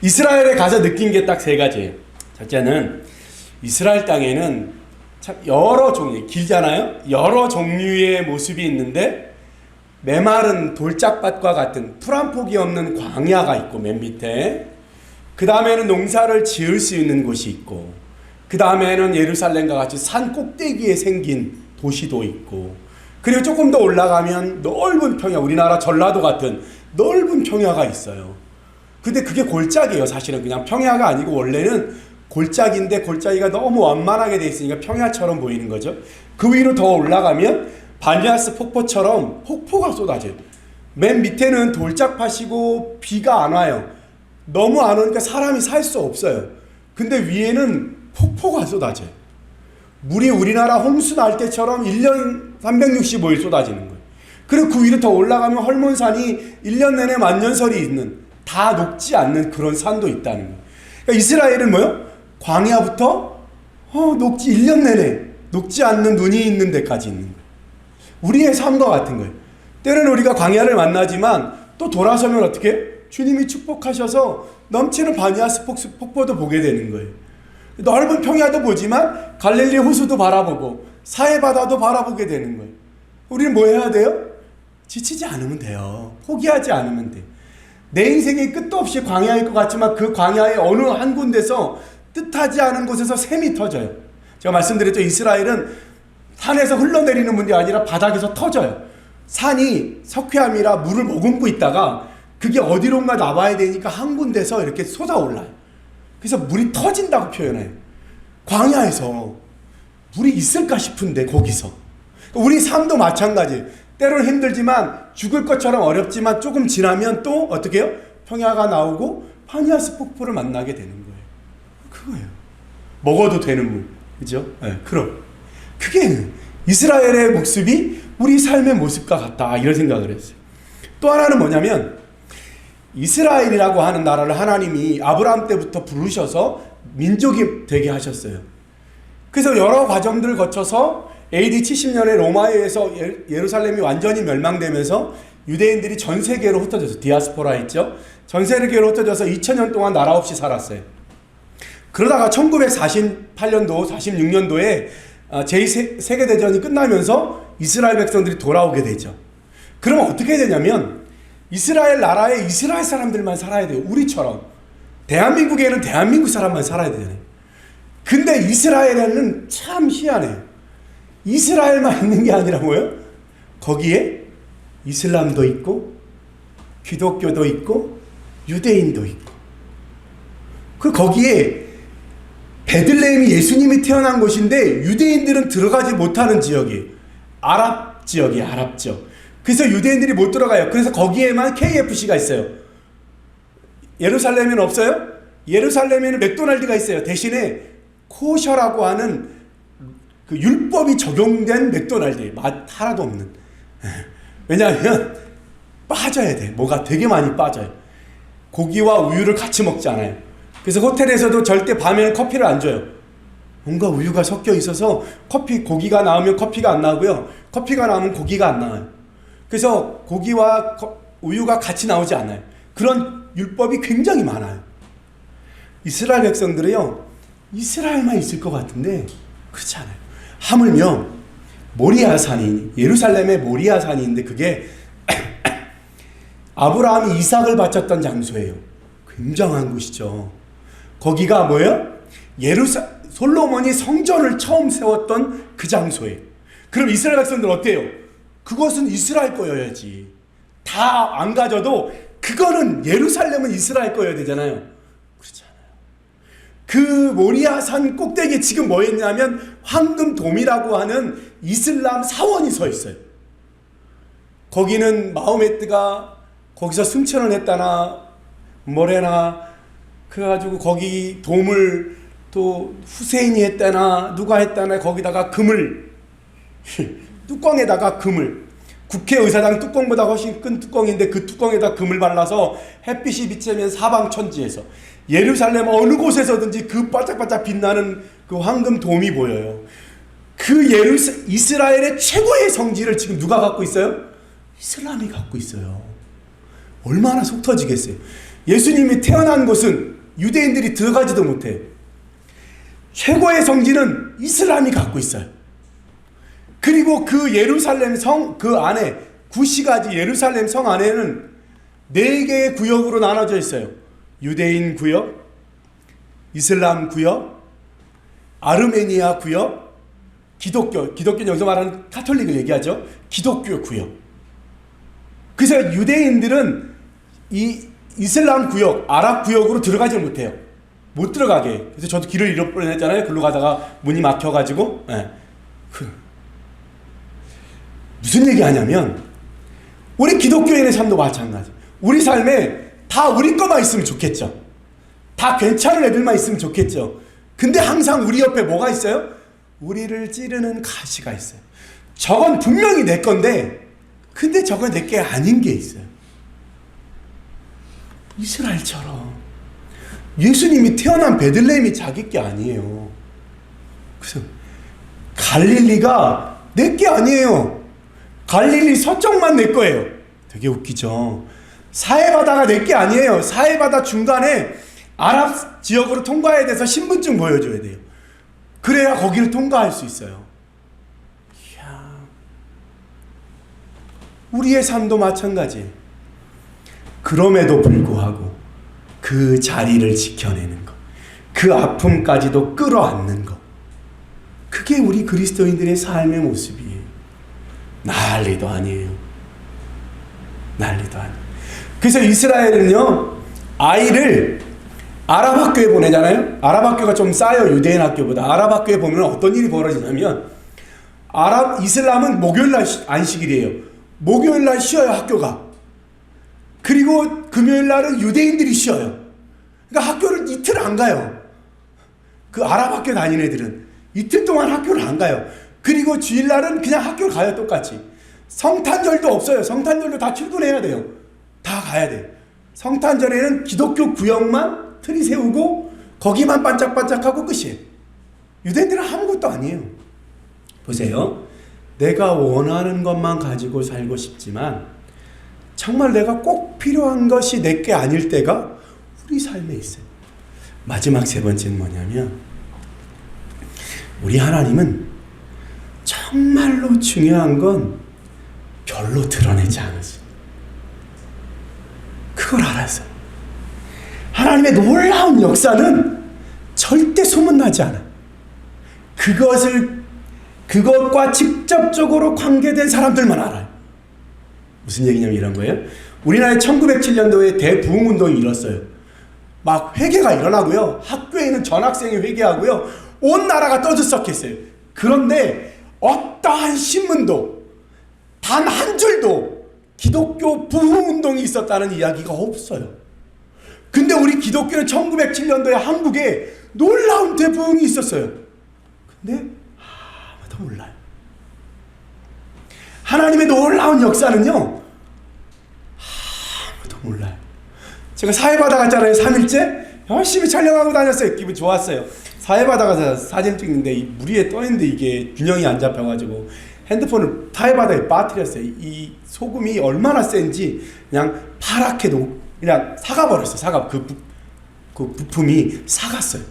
이스라엘에 가서 느낀 게 딱 세 가지예요. 첫째는 이스라엘 땅에는 참 여러 종류, 길잖아요. 여러 종류의 모습이 있는데 메마른 돌짝밭과 같은 풀 한 폭이 없는 광야가 있고 맨 밑에, 그 다음에는 농사를 지을 수 있는 곳이 있고, 그 다음에는 예루살렘과 같이 산 꼭대기에 생긴 도시도 있고, 그리고 조금 더 올라가면 넓은 평야, 우리나라 전라도 같은 넓은 평야가 있어요. 근데 그게 골짜기예요. 사실은 그냥 평야가 아니고 원래는 골짜기인데 골짜기가 너무 완만하게 돼 있으니까 평야처럼 보이는 거죠. 그 위로 더 올라가면 바니아스 폭포처럼 폭포가 쏟아져요. 맨 밑에는 돌짝밭이고 비가 안 와요. 너무 안 오니까 사람이 살 수 없어요. 근데 위에는 폭포가 쏟아져요. 물이 우리나라 홍수 날 때처럼 1년 365일 쏟아지는 거예요. 그리고 그 위로 더 올라가면 헐몬산이 1년 내내 만년설이 있는, 다 녹지 않는 그런 산도 있다는 거예요. 그러니까 이스라엘은 뭐요? 광야부터 녹지 1년 내내 녹지 않는 눈이 있는 데까지 있는 거예요. 우리의 삶과 같은 거예요. 때로는 우리가 광야를 만나지만 또 돌아서면 어떻게? 주님이 축복하셔서 넘치는 바니아스 폭포도 보게 되는 거예요. 넓은 평야도 보지만 갈릴리 호수도 바라보고 사해바다도 바라보게 되는 거예요. 우리는 뭐 해야 돼요? 지치지 않으면 돼요. 포기하지 않으면 돼요. 내 인생이 끝도 없이 광야일 것 같지만 그 광야의 어느 한 군데서 뜻하지 않은 곳에서 샘이 터져요. 제가 말씀드렸죠. 이스라엘은 산에서 흘러내리는 문이 아니라 바닥에서 터져요. 산이 석회암이라 물을 머금고 있다가 그게 어디론가 나와야 되니까 한 군데서 이렇게 솟아올라요. 그래서 물이 터진다고 표현해요. 광야에서 물이 있을까 싶은데 거기서. 우리 삶도 마찬가지예요. 때로는 힘들지만 죽을 것처럼 어렵지만 조금 지나면 또 어떻게 해요? 평야가 나오고 바니아스 폭포를 만나게 되는 거예요. 그거예요. 먹어도 되는 물. 그죠? 네, 그럼. 그게 이스라엘의 모습이 우리 삶의 모습과 같다. 이런 생각을 했어요. 또 하나는 뭐냐면 이스라엘이라고 하는 나라를 하나님이 아브라함 때부터 부르셔서 민족이 되게 하셨어요. 그래서 여러 과정들을 거쳐서 AD 70년에 로마에 의해서 예루살렘이 완전히 멸망되면서 유대인들이 전 세계로 흩어져서, 디아스포라 있죠? 전 세계로 흩어져서 2000년 동안 나라 없이 살았어요. 그러다가 1948년도, 46년도에 제2세계대전이 끝나면서 이스라엘 백성들이 돌아오게 되죠. 그러면 어떻게 되냐면 이스라엘 나라에 이스라엘 사람들만 살아야 돼요. 우리처럼. 대한민국에는 대한민국 사람만 살아야 되잖아요. 근데 이스라엘에는 참 희한해요. 이스라엘만 있는 게 아니라 뭐예요? 거기에 이슬람도 있고 기독교도 있고 유대인도 있고, 그 거기에 베들레헴이 예수님이 태어난 곳인데 유대인들은 들어가지 못하는 지역이에요. 아랍 지역이에요. 아랍 지역. 그래서 유대인들이 못 들어가요. 그래서 거기에만 KFC가 있어요. 예루살렘에는 없어요? 예루살렘에는 맥도날드가 있어요. 대신에 코셔라고 하는 그 율법이 적용된 맥도날드예요. 맛 하나도 없는. 왜냐하면 빠져야 돼. 뭐가 되게 많이 빠져요. 고기와 우유를 같이 먹지 않아요. 그래서 호텔에서도 절대 밤에는 커피를 안 줘요. 뭔가 우유가 섞여 있어서 고기가 나오면 커피가 안 나오고요. 커피가 나오면 고기가 안 나와요. 그래서 고기와 우유가 같이 나오지 않아요. 그런 율법이 굉장히 많아요. 이스라엘 백성들이요, 이스라엘만 있을 것 같은데 그렇지 않아요. 하물며 모리아산이, 예루살렘의 모리아산이 있는데 그게 아브라함이 이삭을 바쳤던 장소예요. 굉장한 곳이죠. 거기가 뭐예요? 솔로몬이 성전을 처음 세웠던 그 장소예요. 그럼 이스라엘 백성들 어때요? 그것은 이스라엘 거여야지. 다 안 가져도 그거는 예루살렘은 이스라엘 거여야 되잖아요. 그렇지 않아요. 그 모리아산 꼭대기에 지금 뭐 있냐면 황금돔이라고 하는 이슬람 사원이 서 있어요. 거기는 마호메트가 거기서 승천을 했다나 뭐래나 그래가지고 거기 돔을 또 후세인이 했다나 누가 했다나 거기다가 금을 뚜껑에다가 금을, 국회의사당 뚜껑보다 훨씬 큰 뚜껑인데 그 뚜껑에다 금을 발라서 햇빛이 비치면 사방천지에서 예루살렘 어느 곳에서든지 그 반짝반짝 빛나는 그 황금돔이 보여요. 그 이스라엘의 최고의 성지를 지금 누가 갖고 있어요? 이슬람이 갖고 있어요. 얼마나 속 터지겠어요. 예수님이 태어난 곳은 유대인들이 들어가지도 못해. 최고의 성지는 이슬람이 갖고 있어요. 그리고 그 예루살렘 성 그 안에 구시가지 예루살렘 성 안에는 4개의 구역으로 나눠져 있어요. 유대인 구역, 이슬람 구역, 아르메니아 구역, 기독교는 여기서 말하는 카톨릭을 얘기하죠. 기독교 구역. 그래서 유대인들은 이 이슬람 구역, 아랍 구역으로 들어가지 못해요. 못 들어가게. 그래서 저도 길을 잃어버렸잖아요. 글로 가다가 문이 막혀가지고. 네. 무슨 얘기 하냐면 우리 기독교인의 삶도 마찬가지. 우리 삶에 다 우리 거만 있으면 좋겠죠. 다 괜찮은 애들만 있으면 좋겠죠. 근데 항상 우리 옆에 뭐가 있어요? 우리를 찌르는 가시가 있어요. 저건 분명히 내 건데 근데 저건 내 게 아닌 게 있어요. 이스라엘처럼 예수님이 태어난 베들레헴이 자기 게 아니에요. 그래서 갈릴리가 내 게 아니에요. 갈릴리 서쪽만 내 거예요. 되게 웃기죠. 사해바다가 내 게 아니에요. 사해바다 중간에 아랍 지역으로 통과해야 돼서 신분증 보여줘야 돼요. 그래야 거기를 통과할 수 있어요. 이야. 우리의 삶도 마찬가지. 그럼에도 불구하고 그 자리를 지켜내는 것, 그 아픔까지도 끌어안는 것, 그게 우리 그리스도인들의 삶의 모습이에요. 난리도 아니에요. 난리도 아니에요. 그래서 이스라엘은요, 아이를 아랍 학교에 보내잖아요. 아랍 학교가 좀 싸요, 유대인 학교보다. 아랍 학교에 보면 어떤 일이 벌어지냐면, 이슬람은 목요일날 안식일이에요. 목요일날 쉬어요, 학교가. 그리고 금요일날은 유대인들이 쉬어요. 그러니까 학교를 이틀 안 가요. 그 아랍 학교 다니는 애들은 이틀 동안 학교를 안 가요. 그리고 주일날은 그냥 학교를 가요, 똑같이. 성탄절도 없어요. 성탄절도 다 출근해야 돼요. 다 가야 돼요. 성탄절에는 기독교 구역만 틀이 세우고 거기만 반짝반짝하고 끝이에요. 유대인들은 아무것도 아니에요. 보세요. 내가 원하는 것만 가지고 살고 싶지만 정말 내가 꼭 필요한 것이 내게 아닐 때가 우리 삶에 있어요. 마지막 3번째는 뭐냐면 우리 하나님은 정말로 중요한 건 별로 드러내지 않았어요. 그걸 알았어요. 하나님의 놀라운 역사는 절대 소문나지 않아. 그것과 직접적으로 관계된 사람들만 알아요. 무슨 얘기냐면 이런 거예요. 우리나라에 1907년도에 대부흥운동이 일었어요. 막 회개가 일어나고요. 학교에 있는 전학생이 회개하고요. 온 나라가 떠들썩했어요. 그런데 어떠한 신문도 단 한 줄도 기독교 부흥운동이 있었다는 이야기가 없어요. 근데 우리 기독교는 1907년도에 한국에 놀라운 대부흥이 있었어요. 근데 아무도 몰라요. 하나님의 놀라운 역사는요, 아무도 몰라요. 제가 사해바다 갔잖아요. 3일째 열심히 촬영하고 다녔어요. 기분 좋았어요. 사해바다 가서 사진 찍는데 이 물 위에 떠있는데 이게 균형이 안 잡혀가지고 핸드폰을 사해바다에 빠뜨렸어요. 이 소금이 얼마나 센지 그냥 파랗게 그냥 사가버렸어요. 그 부품이 사갔어요.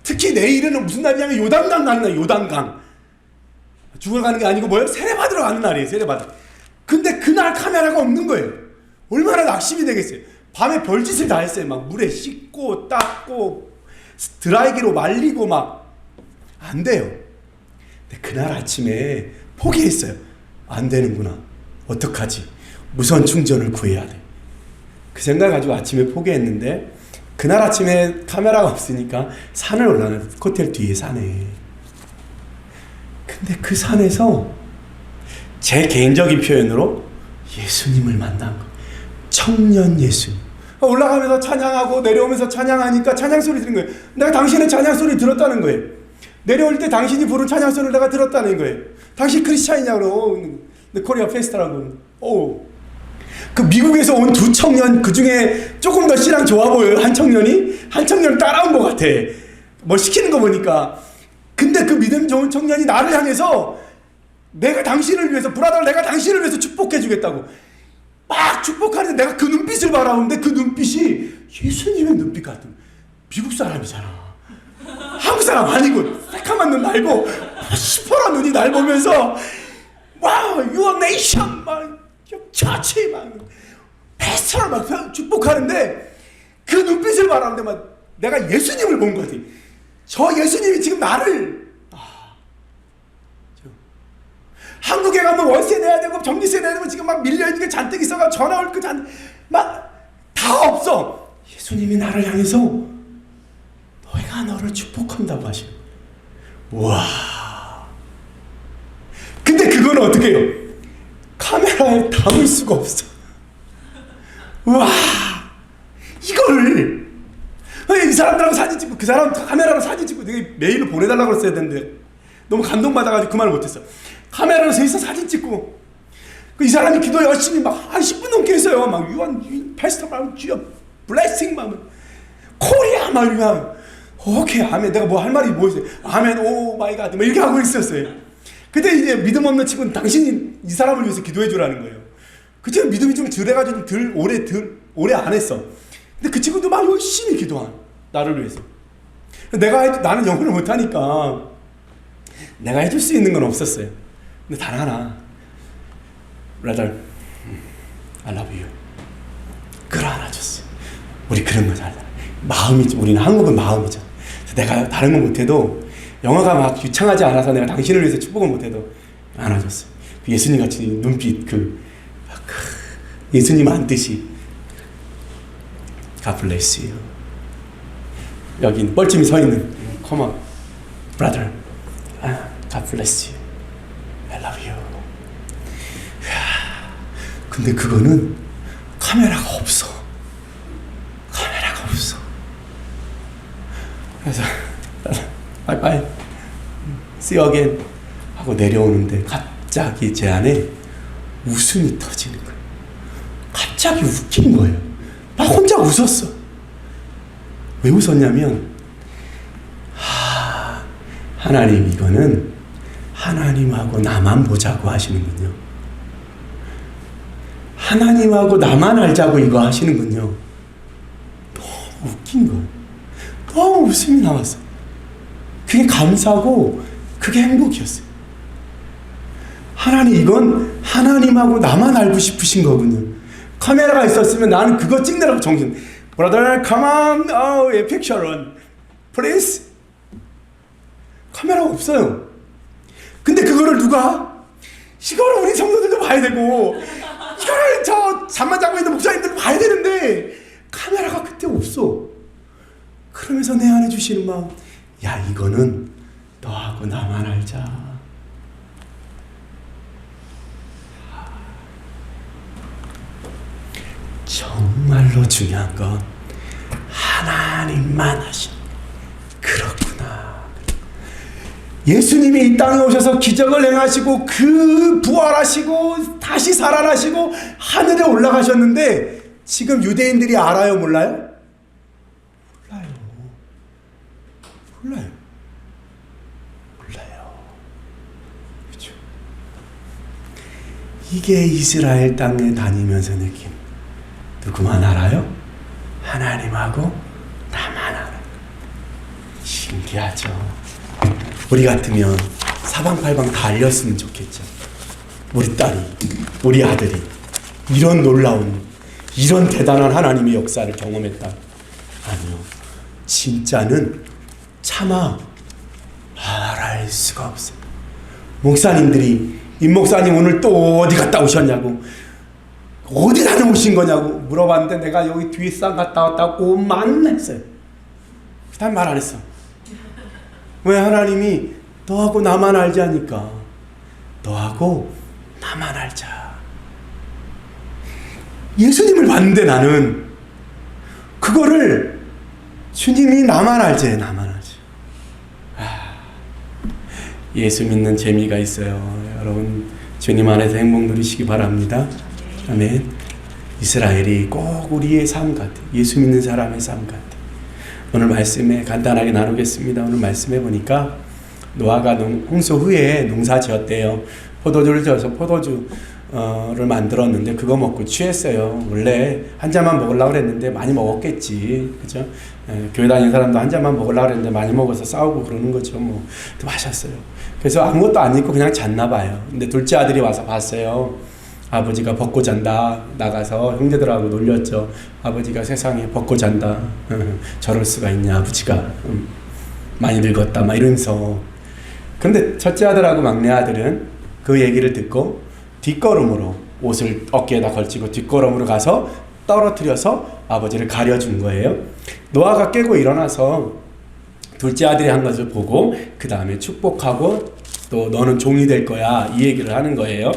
특히 내일은 무슨 날이냐면 요단강 가는 날, 요단강. 죽어가는 게 아니고 뭐예요? 세례받으러 가는 날이에요. 세례받으러. 근데 그날 카메라가 없는 거예요. 얼마나 낙심이 되겠어요. 밤에 별짓을 다 했어요. 막 물에 씻고 닦고 드라이기로 말리고 막 안 돼요. 근데 그날 아침에 포기했어요. 안 되는구나. 어떡하지? 무선 충전을 구해야 돼. 그 생각 가지고 아침에 포기했는데 그날 아침에 카메라가 없으니까 산을 올라가는 호텔 뒤에 산에. 근데 그 산에서 제 개인적인 표현으로 예수님을 만난 거. 청년 예수님. 올라가면서 찬양하고 내려오면서 찬양하니까 찬양 소리 들은 거예요. 내가 당신의 찬양 소리 들었다는 거예요. 내려올 때 당신이 부른 찬양 소리를 내가 들었다는 거예요. 당신 크리스찬이냐고. 코리아 페스타라고. 그 미국에서 온 2 청년, 그 중에 조금 더 신앙 좋아 보여요. 한 청년 따라온 것 같아. 뭐 시키는 거 보니까. 근데 그 믿음 좋은 청년이 나를 향해서 내가 당신을 위해서, 브라더, 내가 당신을 위해서 축복해 주겠다고. 막 축복하는데 내가 그 눈빛을 바라보는데 그 눈빛이 예수님의 눈빛 같은, 미국 사람이잖아. 한국 사람 아니고 새카만 눈 날고 시퍼런 눈이 날 보면서 와우, your nation 막 처치 막 패스터를 막 축복하는데 그 눈빛을 바라보는데 막 내가 예수님을 본 거지. 저 예수님이 지금 나를 한국에 가면 월세 내야 되고 전기세 내야 되고 지금 막 밀려있는 게 잔뜩 있어가 전화 올 거 막 다 없어. 예수님이 나를 향해서 너희가 너를 축복한다고 하시는 거예요. 와. 근데 그건 어떻게 해요? 카메라에 담을 수가 없어. 와. 이거를 이 사람들하고 사진 찍고 그 사람 카메라로 사진 찍고 내가 메일을 보내달라고 했어야 되는데 너무 감동받아가지고 그 말을 못했어. 카메라로 셋이서 사진 찍고 이 사람이 기도 열심히 막 한 10분 넘게 했어요. 막 유한 패스터 막 주여 블레싱 막 코리아 막 이러면 오케이 아멘. 내가 뭐 할 말이 뭐였어요? 아멘 오 마이 갓 이렇게 하고 있었어요. 그때 이제 믿음 없는 친구는 당신이 이 사람을 위해서 기도해 주라는 거예요. 그 친구 믿음이 좀 덜해가지고 오래 안 했어. 근데 그 친구도 막 열심히 기도한 나를 위해서. 나는 영어를 못하니까 내가 해줄 수 있는 건 없었어요. 근데 단 하나, brother, I love you. 그걸 하나 줬어. 우리 그런 거 잘해. 마음이지. 우리는 한국은 마음이죠. 내가 다른 건 못해도 영어가 막 유창하지 않아서 내가 당신을 위해서 축복을 못해도 하나 줬어. 그 예수님 같이 눈빛 예수님 안 뜻이. God bless you. 여기 뻘쭘히 서 있는 come on, brother. God bless you. I love you. 근데 그거는 카메라가 없어. 카메라가 없어. 그래서 바이바이 see you again 하고 내려오는데 갑자기 제 안에 웃음이 터지는 거예요. 갑자기 웃긴 거예요. 막 혼자 웃었어. 왜 웃었냐면 하나님 이거는 하나님하고 나만 보자고 하시는군요. 하나님하고 나만 알자고 이거 하시는군요. 너무 웃긴 거예요. 너무 웃음이 나왔어. 그게 감사하고 그게 행복이었어요. 하나님 이건 하나님하고 나만 알고 싶으신 거군요. 카메라가 있었으면 나는 그거 찍느라고 정신. Brother, come on, a picture on, please. 카메라가 없어요. 근데 그거를 누가? 이거를 우리 성도들도 봐야 되고, 이거를 저 잠만 자고 있는 목사님들도 봐야 되는데 카메라가 그때 없어. 그러면서 내 안에 주시는 마음, 야 이거는 너하고 나만 알자. 정말로 중요한 건 하나님만 하신. 그렇구나. 예수님이 이 땅에 오셔서 기적을 행하시고 그 부활하시고 다시 살아나시고 하늘에 올라가셨는데 지금 유대인들이 알아요? 몰라요? 몰라요. 그렇죠? 이게 이스라엘 땅에 다니면서 느낌. 누구만 알아요? 하나님하고 나만 알아요. 신기하죠? 우리 같으면 사방팔방 다 알렸으면 좋겠죠. 우리 딸이, 우리 아들이 이런 놀라운, 이런 대단한 하나님의 역사를 경험했다. 아니요. 진짜는 차마 말할 수가 없어요. 목사님들이 임 목사님 오늘 또 어디 갔다 오셨냐고, 어디 다녀오신 거냐고 물어봤는데 내가 여기 뒷산 갔다 왔다고 만났어요. 그 다음 말 안 했어. 왜? 하나님이 너하고 나만 알자니까. 너하고 나만 알자. 예수님을 봤는데 나는 그거를 주님이 나만 알지, 나만 알지. 예수 믿는 재미가 있어요. 여러분 주님 안에서 행복 누리시기 바랍니다. 아멘. 이스라엘이 꼭 우리의 삶 같아. 예수 믿는 사람의 삶 같아. 오늘 말씀에 간단하게 나누겠습니다. 오늘 말씀해 보니까 노아가 홍수 후에 농사 지었대요. 포도주를 지어서 포도주 를 만들었는데 그거 먹고 취했어요. 원래 한 잔만 먹으려고 그랬는데 많이 먹었겠지. 그죠? 교회 다니는 사람도 한 잔만 먹으려고 그랬는데 많이 먹어서 싸우고 그러는 거죠. 뭐. 또 마셨어요. 그래서 아무것도 안 입고 그냥 잤나 봐요. 근데 둘째 아들이 와서 봤어요. 아버지가 벗고 잔다. 나가서 형제들하고 놀렸죠. 아버지가 세상에 벗고 잔다. 저럴 수가 있냐 아버지가. 많이 늙었다 막 이러면서. 근데 첫째 아들하고 막내 아들은 그 얘기를 듣고 뒷걸음으로 옷을 어깨에다 걸치고 뒷걸음으로 가서 떨어뜨려서 아버지를 가려준 거예요. 노아가 깨고 일어나서 둘째 아들이 한 것을 보고 그 다음에 축복하고 또 너는 종이 될 거야 이 얘기를 하는 거예요.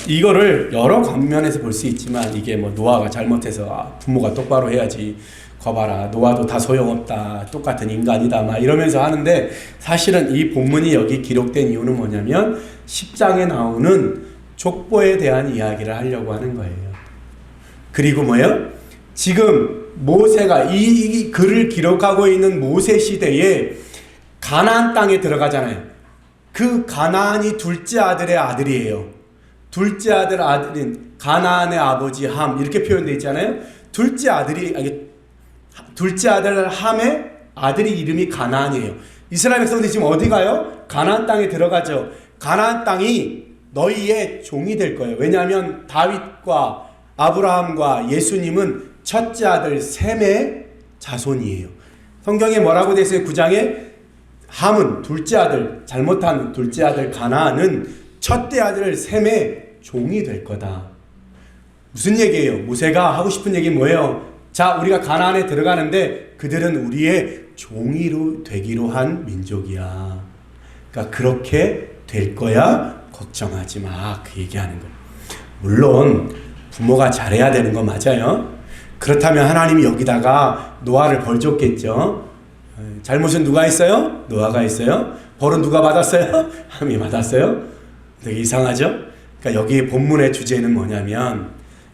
이거를 여러 방면에서 볼 수 있지만 이게 뭐 노아가 잘못해서 부모가 똑바로 해야지 거봐라 노아도 다 소용없다 똑같은 인간이다 막 이러면서 하는데 사실은 이 본문이 여기 기록된 이유는 뭐냐면 10장에 나오는 족보에 대한 이야기를 하려고 하는 거예요. 그리고 뭐예요? 지금 모세가 이 글을 기록하고 있는 모세 시대에 가나안 땅에 들어가잖아요. 그 가나안이 둘째 아들의 아들이에요. 둘째 아들인 가나안의 아버지 함 이렇게 표현되어 있잖아요. 둘째 아들 함의 아들이 이름이 가나안이에요. 이스라엘 백성들이 지금 어디 가요? 가나안 땅에 들어가죠. 가나안 땅이 너희의 종이 될 거예요. 왜냐하면 다윗과 아브라함과 예수님은 첫째 아들 셈의 자손이에요. 성경에 뭐라고 되어 있어요? 9장에 함은 둘째 아들, 잘못한 둘째 아들 가나안은 첫째 아들 셈의 종이 될 거다. 무슨 얘기예요? 모세가 하고 싶은 얘기 뭐예요? 자, 우리가 가나안에 들어가는데 그들은 우리의 종이로 되기로 한 민족이야. 그러니까 그렇게 될 거야. 걱정하지 마. 그 얘기하는 거예요. 물론 부모가 잘해야 되는 거 맞아요. 그렇다면 하나님이 여기다가 노아를 벌 줬겠죠. 잘못은 누가 했어요? 노아가 했어요. 벌은 누가 받았어요? 하나님이 받았어요. 되게 이상하죠? 그러니까 여기 본문의 주제는 뭐냐면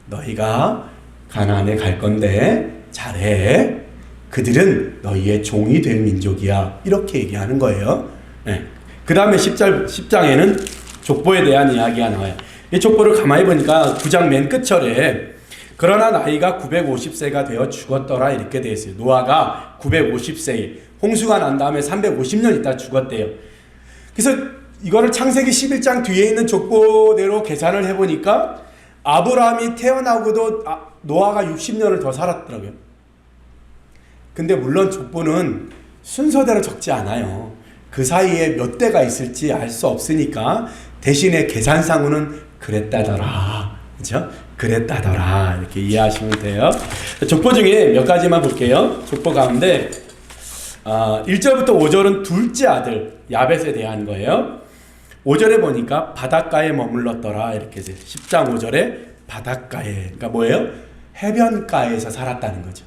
너희가 가나안에 갈 건데 잘해. 그들은 너희의 종이 될 민족이야. 이렇게 얘기하는 거예요. 네. 그 다음에 10장에는 족보에 대한 이야기가 나와요. 이 족보를 가만히 보니까 9장 맨 끝절에 그러나 나이가 950세가 되어 죽었더라 이렇게 되어 있어요. 노아가 950세에 홍수가 난 다음에 350년 있다 죽었대요. 그래서 이거를 창세기 11장 뒤에 있는 족보대로 계산을 해보니까 아브라함이 태어나고도 노아가 60년을 더 살았더라고요. 근데 물론 족보는 순서대로 적지 않아요. 그 사이에 몇 대가 있을지 알 수 없으니까 대신에 계산상으로는 그랬다더라. 그죠? 그랬다더라. 이렇게 이해하시면 돼요. 족보 중에 몇 가지만 볼게요. 족보 가운데 1절부터 5절은 둘째 아들 야벳에 대한 거예요. 5절에 보니까 바닷가에 머물렀더라. 이렇게 돼요. 10장 5절에 바닷가에. 그러니까 뭐예요? 해변가에서 살았다는 거죠.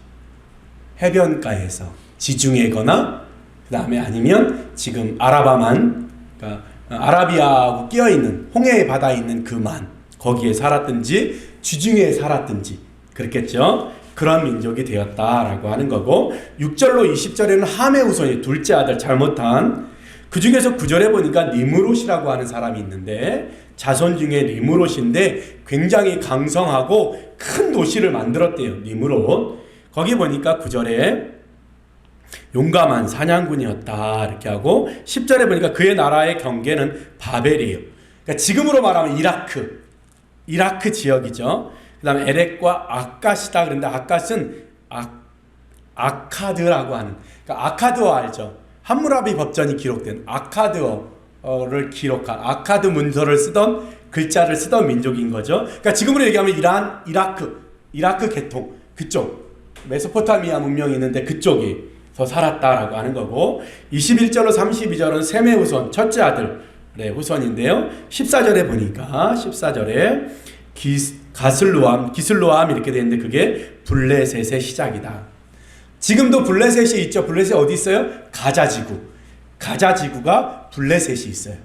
해변가에서 지중해거나 그 다음에 아니면 지금 아라바만 그러니까 아라비아하고 끼어있는 홍해의 바다에 있는 그 만 거기에 살았든지 지중해에 살았든지 그렇겠죠. 그런 민족이 되었다라고 하는 거고 6절로 20절에는 함의 후손이 둘째 아들 잘못한 그 중에서 9절에 보니까 니므롯이라고 하는 사람이 있는데 자손 중에 니므롯인데 굉장히 강성하고 큰 도시를 만들었대요. 니므롯. 거기 보니까 9절에 용감한 사냥꾼이었다 이렇게 하고 10절에 보니까 그의 나라의 경계는 바벨이에요. 그러니까 지금으로 말하면 이라크 지역이죠. 그 다음에 에렉과 아갓이다 그런데 아갓은 아카드라고 하는 그러니까 아카드어 알죠? 함무라비 법전이 기록된 아카드어를 기록한 아카드 문서를 쓰던 글자를 쓰던 민족인 거죠. 그러니까 지금으로 얘기하면 이란, 이라크 계통 그쪽 메소포타미아 문명이 있는데 그쪽에서 살았다라고 하는 거고 21절로 32절은 셈의 후손 첫째 아들의 후손인데요. 14절에 보니까 14절에 기슬로암 이렇게 되어 있는데 그게 블레셋의 시작이다. 지금도 블레셋이 있죠. 블레셋 어디 있어요? 가자지구가 블레셋이 있어요.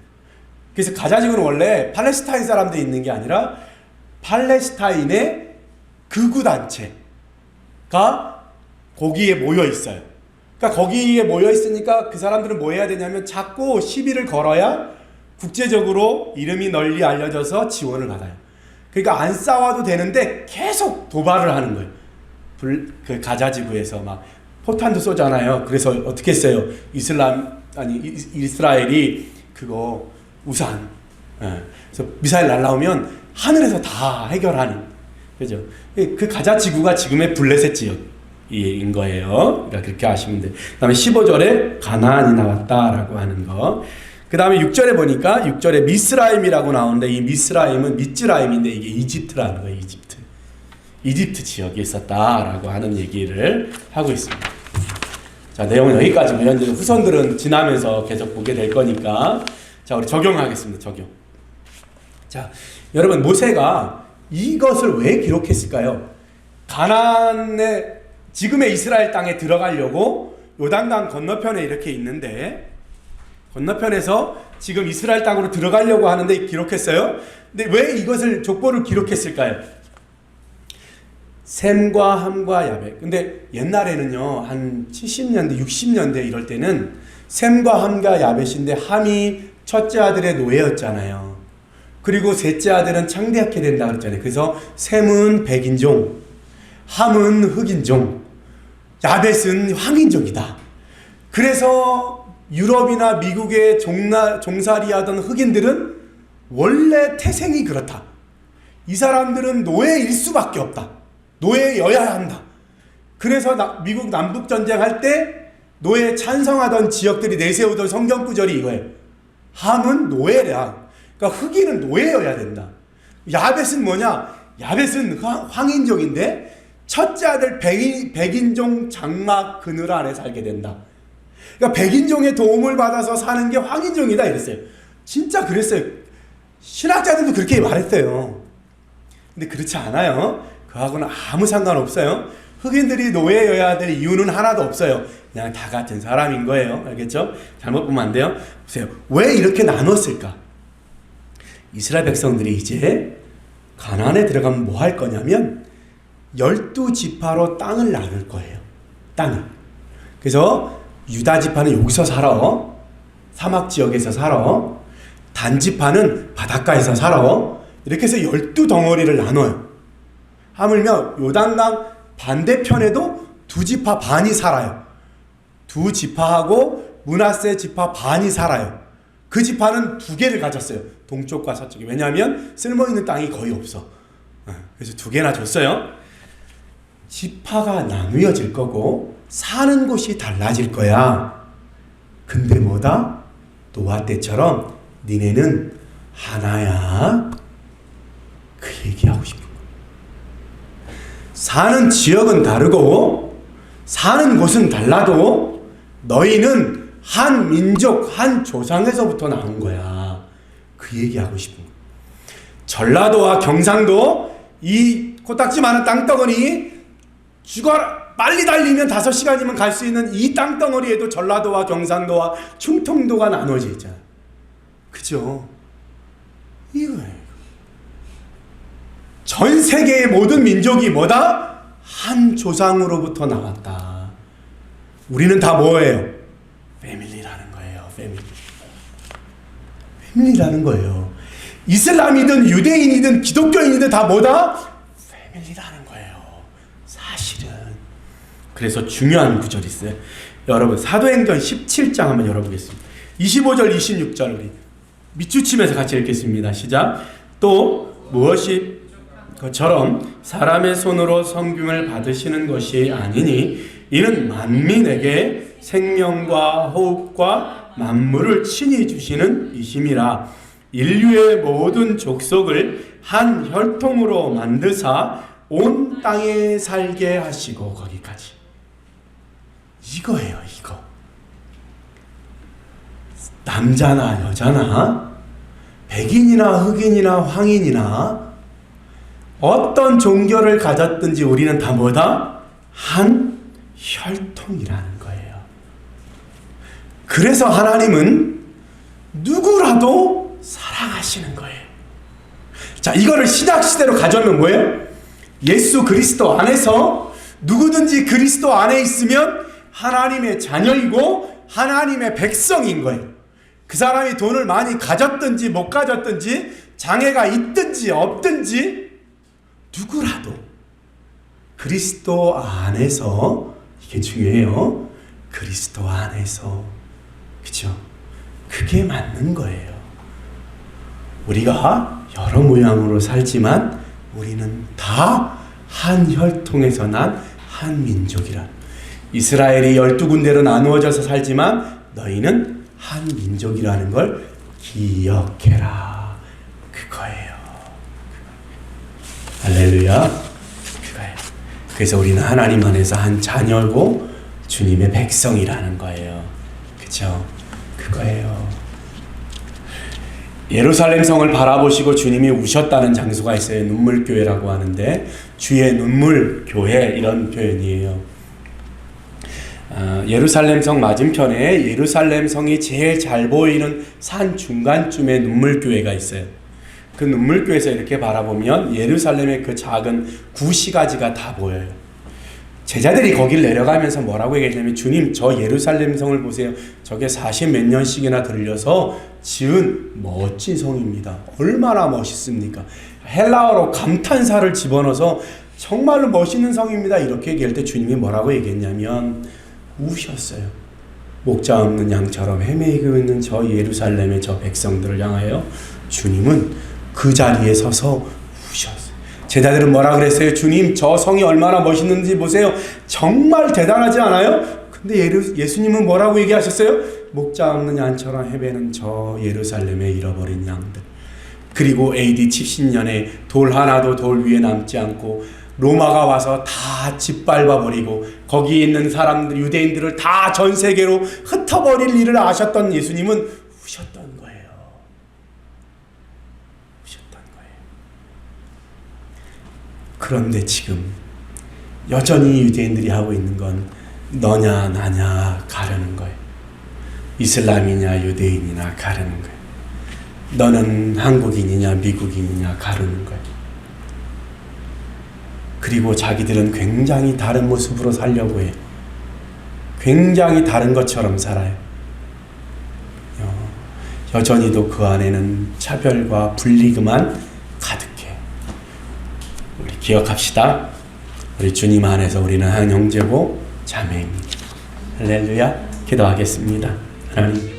그래서 가자지구는 원래 팔레스타인 사람들이 있는 게 아니라 팔레스타인의 극우단체가 거기에 모여 있어요. 그러니까 거기에 모여 있으니까 그 사람들은 뭐 해야 되냐면 자꾸 시비를 걸어야 국제적으로 이름이 널리 알려져서 지원을 받아요. 그러니까 안 싸워도 되는데 계속 도발을 하는 거예요. 그 가자 지구에서 막 포탄도 쏘잖아요. 그래서 어떻게 했어요? 이스라엘이 그거 우산, 그래서 미사일 날라오면 하늘에서 다 해결하는, 그죠? 그 가자 지구가 지금의 블레셋 지역인 거예요. 그러니까 그렇게 아시면 돼요. 그 다음에 15절에 가나안이 나왔다라고 하는 거. 그 다음에 6절에 보니까 6절에 미스라임이라고 나오는데, 이 미스라임은 미츠라임인데 이게 이집트라는 거예요. 이집트 지역에 있었다라고 하는 얘기를 하고 있습니다. 자, 내용은 여기까지고요. 이제 후손들은 지나면서 계속 보게 될 거니까, 자, 우리 적용하겠습니다. 적용. 자, 여러분, 모세가 이것을 왜 기록했을까요? 가나안의 지금의 이스라엘 땅에 들어가려고 요단강 건너편에 이렇게 있는데, 건너편에서 지금 이스라엘 땅으로 들어가려고 하는데 기록했어요. 근데 왜 이것을 족보를 기록했을까요? 셈과 함과 야벳. 근데 옛날에는요, 한 70년대, 60년대 이럴 때는 셈과 함과 야벳인데, 함이 첫째 아들의 노예였잖아요. 그리고 셋째 아들은 창대하게 된다 그랬잖아요. 그래서 셈은 백인종, 함은 흑인종, 야벳은 황인종이다. 그래서 유럽이나 미국에 종살이하던 흑인들은 원래 태생이 그렇다. 이 사람들은 노예일 수밖에 없다. 노예여야 한다. 그래서 미국 남북전쟁 할 때 노예 찬성하던 지역들이 내세우던 성경 구절이 이거예요. 함은 노예라. 그러니까 흑인은 노예여야 된다. 야벳은 뭐냐? 야벳은 황인종인데 첫째 아들 백인종 장막 그늘 아래 살게 된다. 그러니까 백인종의 도움을 받아서 사는 게 황인종이다 이랬어요. 진짜 그랬어요. 신학자들도 그렇게 말했어요. 근데 그렇지 않아요. 그하고는 아무 상관없어요. 흑인들이 노예여야 될 이유는 하나도 없어요. 그냥 다 같은 사람인 거예요. 알겠죠? 잘못 보면 안 돼요. 보세요. 왜 이렇게 나눴을까? 이스라엘 백성들이 이제 가나안에 들어가면 뭐 할 거냐면 12지파로 땅을 나눌 거예요. 땅을. 그래서 유다 지파는 여기서 살아. 사막 지역에서 살아. 단 지파는 바닷가에서 살아. 이렇게 해서 12덩어리를 나눠요. 하물며 요단강 반대편에도 두 지파 반이 살아요. 두 지파하고 므낫세 지파 반이 살아요. 그 지파는 두 개를 가졌어요. 동쪽과 서쪽에. 왜냐하면 쓸모있는 땅이 거의 없어. 그래서 두 개나 줬어요. 지파가 나누어질 거고 사는 곳이 달라질 거야. 근데 뭐다? 노아 때처럼 니네는 하나야. 그 얘기하고 싶은 거야. 사는 지역은 다르고 사는 곳은 달라도 너희는 한 민족, 한 조상에서부터 나온 거야. 그 얘기하고 싶은 거야. 전라도와 경상도 이 코딱지 많은 땅덩어리 빨리 달리면 5시간이면 갈 수 있는 이 땅덩어리에도 전라도와 경상도와 충청도가 나눠져 있잖아. 그죠? 이거예요. 전 세계의 모든 민족이 뭐다? 한 조상으로부터 나왔다. 우리는 다 뭐예요? 패밀리라는 거예요. 패밀리라는 거예요. 이슬람이든 유대인이든 기독교인이든 다 뭐다? 패밀리라는 거예요. 사실은. 그래서 중요한 구절이 있어요. 여러분 사도행전 17장 한번 열어보겠습니다. 25절 26절 우리 밑주침에서 같이 읽겠습니다. 시작. 또 무엇이 것처럼 사람의 손으로 성김을 받으시는 것이 아니니 이는 만민에게 생명과 호흡과 만물을 친히 주시는 이심이라. 인류의 모든 족속을 한 혈통으로 만드사 온 땅에 살게 하시고. 거기까지. 이거예요. 이거. 남자나 여자나 백인이나 흑인이나 황인이나 어떤 종교를 가졌든지 우리는 다 뭐다? 한 혈통이라는 거예요. 그래서 하나님은 누구라도 사랑하시는 거예요. 자, 이거를 신약시대로 가져오면 뭐예요? 예수 그리스도 안에서 누구든지 그리스도 안에 있으면 하나님의 자녀이고 하나님의 백성인 거예요. 그 사람이 돈을 많이 가졌든지 못 가졌든지 장애가 있든지 없든지 누구라도 그리스도 안에서, 이게 중요해요. 그리스도 안에서, 그죠? 그게 맞는 거예요. 우리가 여러 모양으로 살지만 우리는 다 한 혈통에서 난 한 민족이라. 이스라엘이 12군데로 나누어져서 살지만 너희는 한 민족이라는 걸 기억해라. 그거예요. 할렐루야. 그거예요. 그래서 우리는 하나님 안에서 한 자녀고 주님의 백성이라는 거예요. 그쵸? 그거예요. 예루살렘 성을 바라보시고 주님이 우셨다는 장소가 있어요. 눈물교회라고 하는데, 주의 눈물교회, 이런 표현이에요. 예루살렘 성 맞은편에 예루살렘 성이 제일 잘 보이는 산 중간쯤에 눈물교회가 있어요. 그 눈물교회에서 이렇게 바라보면 예루살렘의 그 작은 구시가지가 다 보여요. 제자들이 거길 내려가면서 뭐라고 얘기했냐면, 주님, 저 예루살렘 성을 보세요. 저게 40 몇 년씩이나 들려서 지은 멋진 성입니다. 얼마나 멋있습니까? 헬라어로 감탄사를 집어넣어서 정말로 멋있는 성입니다. 이렇게 얘기할 때 주님이 뭐라고 얘기했냐면 우셨어요. 목자 없는 양처럼 헤매이고 있는 저 예루살렘의 저 백성들을 향하여 주님은 그 자리에 서서 우셨어요. 제자들은 뭐라 그랬어요? 주님, 저 성이 얼마나 멋있는지 보세요. 정말 대단하지 않아요? 근데 예수님은 뭐라고 얘기하셨어요? 목자 없는 양처럼 헤매는 저 예루살렘의 잃어버린 양들. 그리고 AD 70년에 돌 하나도 돌 위에 남지 않고 로마가 와서 다 짓밟아버리고 거기 있는 사람들, 유대인들을 다 전 세계로 흩어버릴 일을 아셨던 예수님은 우셨던 거예요. 우셨던 거예요. 그런데 지금 여전히 유대인들이 하고 있는 건 너냐 나냐 가르는 거예요. 이슬람이냐 유대인이냐 가르는 거예요. 너는 한국인이냐 미국인이냐 가르는 거예요. 그리고 자기들은 굉장히 다른 모습으로 살려고 해요. 굉장히 다른 것처럼 살아요. 여전히도 그 안에는 차별과 분리그만 가득해. 우리 기억합시다. 우리 주님 안에서 우리는 한 형제고 자매입니다. 할렐루야. 기도하겠습니다. 하나님,